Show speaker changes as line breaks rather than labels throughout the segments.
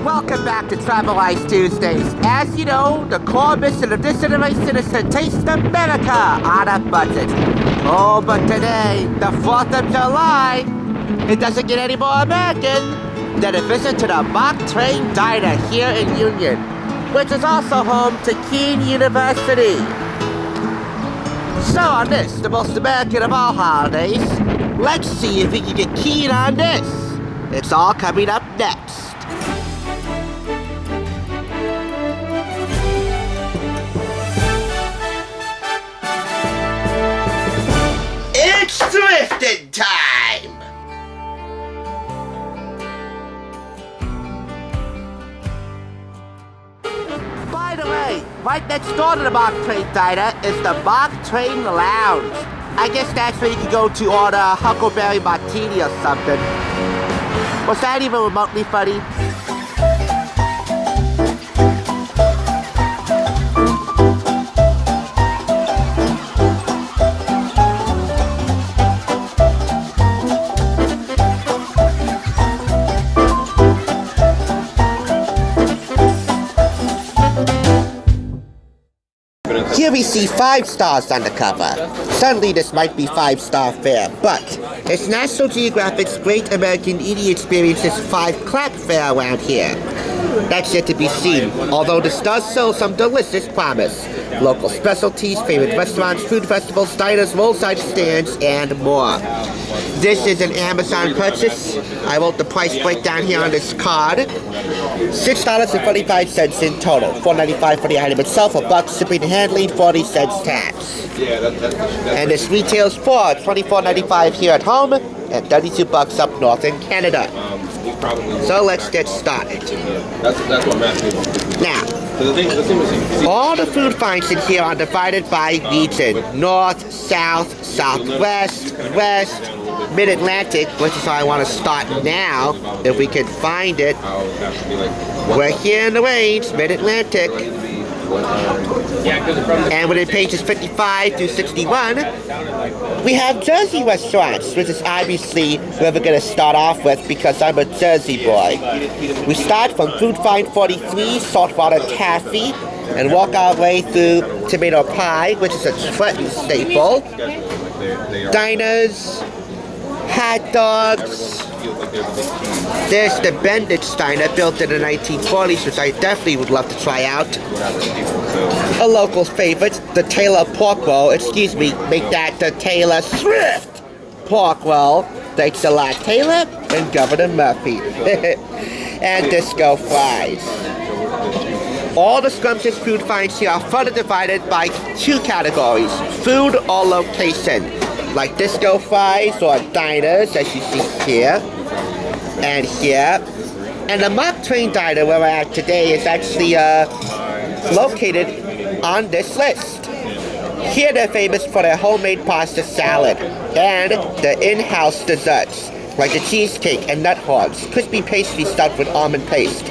Welcome back to Travelwise Tuesdays. As you know, the core mission of this iteration is to taste America on a budget. Oh, but today, the 4th of July, it doesn't get any more American than a visit to the Mark Twain Diner here in Union, which is also home to Keene University. So on this, the most American of all holidays, let's see if we can get keen on this. It's all coming up next. It's thrifting time! By the way, right next door to the Mark Twain Diner is the Mark Twain Lounge. I guess that's where you can go to order a Huckleberry Martini or something. Was that even remotely funny? Here we see 5 stars on the cover. Suddenly this might be 5-star fare, but it's National Geographic's Great American Eating Experiences 5-clack fare around here. That's yet to be seen, although this does sell some delicious promise. Local specialties, favorite restaurants, food festivals, diners, roadside stands, and more. This is an Amazon purchase. I wrote the price breakdown here on this card. $6.45 in total. $4.95 for the item itself, $1 shipping and handling, 40 cents tax. And this retails for $24.95 here at home and $32 up north in Canada. So let's get started. Now, all the food finds in here are divided by region. North, South, Southwest, West, Mid-Atlantic, which is how I want to start now, if we can find it. We're here in the range, Mid-Atlantic. And within pages 55 through 61, we have Jersey restaurants, which is obviously where we're going to start off with because I'm a Jersey boy. We start from Food Find 43, saltwater taffy, and walk our way through tomato pie, which is a Trenton staple. Diners, hot dogs. There's the Bendix Diner, built in the 1940s, which I definitely would love to try out. A local favorite, the Taylor Pork Roll. Excuse me, make that the Taylor Thrift Pork Roll. Thanks a lot, Taylor and Governor Murphy. And disco fries. All the scrumptious food finds here are further divided by 2 categories, food or location. Like disco fries or diners, as you see here and here. And the Mark Twain Diner, where we're at today, is actually located on this list. Here they're famous for their homemade pasta salad and their in-house desserts, like the cheesecake and nut hogs, crispy pastry stuffed with almond paste.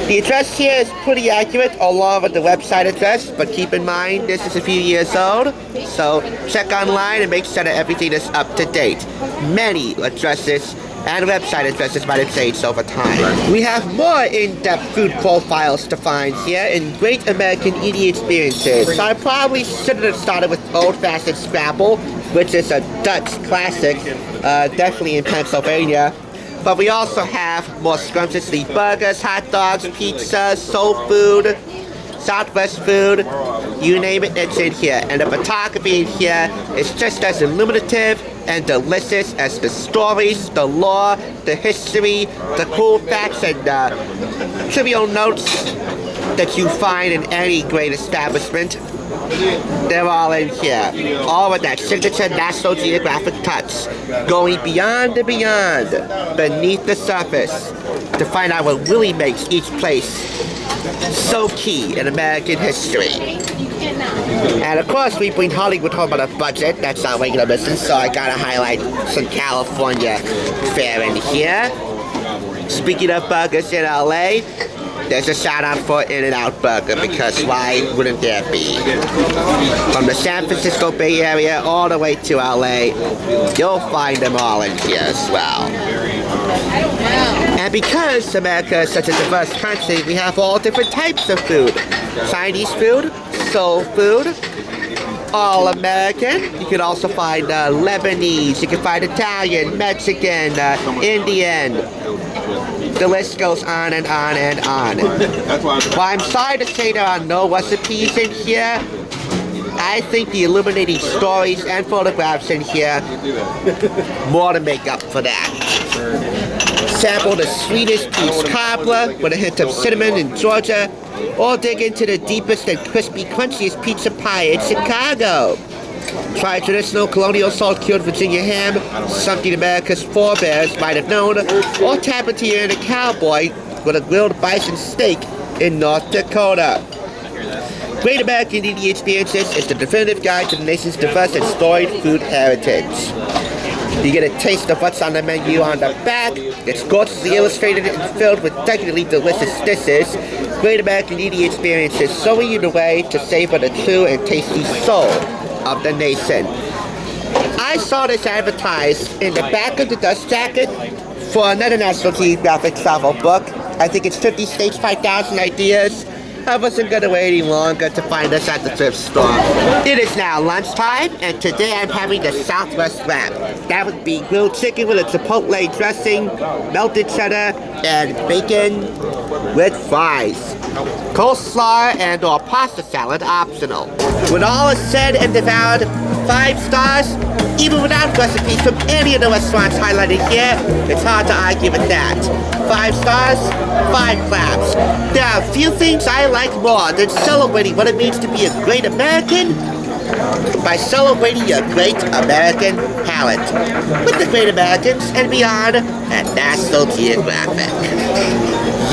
The address here is pretty accurate along with the website address, but keep in mind this is a few years old, so check online and make sure that everything is up to date. Many addresses and website addresses might have changed over time. We have more in-depth food profiles to find here in Great American Eating Experiences. So I probably should have started with old-fashioned Scrapple, which is a Dutch classic, definitely in Pennsylvania. But we also have more scrumptiously burgers, hot dogs, pizza, soul food, Southwest food, you name it, it's in here. And the photography in here is just as illuminative and delicious as the stories, the lore, the history, the cool facts and trivial notes that you find in any great establishment. They're all in here. All with that signature National Geographic touch. Going beyond and beyond, beneath the surface, to find out what really makes each place so key in American history. And of course, we bring Hollywood home on a budget. That's our regular business, so I gotta highlight some California fare in here. Speaking of burgers in LA, there's a shout out for In-N-Out Burger, because why wouldn't there be? From the San Francisco Bay Area all the way to LA, you'll find them all in here as well. And because America is such a diverse country, we have all different types of food. Chinese food, soul food, all American. You can also find Lebanese, you can find Italian, Mexican, Indian. The list goes on and on and on. While I'm sorry to say there are no recipes in here, I think the illuminating stories and photographs in here more to make up for that. Sample the sweetest peach cobbler with a hint of cinnamon in Georgia, or dig into the deepest and crispy, crunchiest pizza pie in Chicago. Try traditional colonial salt-cured Virginia ham, something America's forebears might have known, or tap into your inner cowboy with a grilled bison steak in North Dakota. Great American Eating Experiences is the definitive guide to the nation's diverse and storied food heritage. You get a taste of what's on the menu on the back. It's gorgeously illustrated and filled with technically delicious dishes. Great American Eating Experiences showing you the way to savor the true and tasty soul of the nation. I saw this advertised in the back of the dust jacket for another National Geographic travel book. I think it's 50 States, 5,000 Ideas. I wasn't going to wait any longer to find us at the thrift store. It is now lunchtime, and today I'm having the Southwest wrap. That would be grilled chicken with a chipotle dressing, melted cheddar, and bacon with fries. Coleslaw and or pasta salad optional. When all is said and devoured, 5 stars, even without recipes from any of the restaurants highlighted here, it's hard to argue with that. 5 stars, 5 claps. There are a few things I like more than celebrating what it means to be a great American by celebrating your great American palate with the Great Americans and beyond at National Geographic.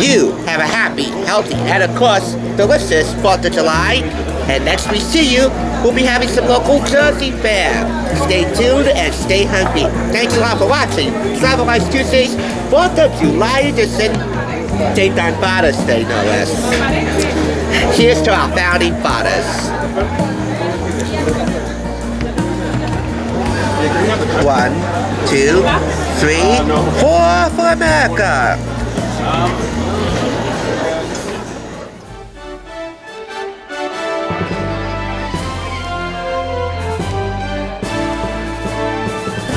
You have a happy, healthy, and of course, delicious 4th of July. And next we see you, we'll be having some local Jersey fare. Stay tuned and stay hungry. Thanks a lot for watching Travelwise Tuesdays 4th of July edition. Taped on Father's Day, no less. Here's to our founding fathers. 1, 2, 3, 4 for America.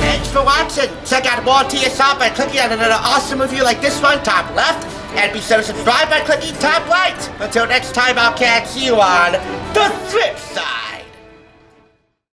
Thanks for watching. Check out more TSR by clicking on another awesome review like this one, top left. And be sure to subscribe by clicking top right. Until next time, I'll catch you on the Thrift Side.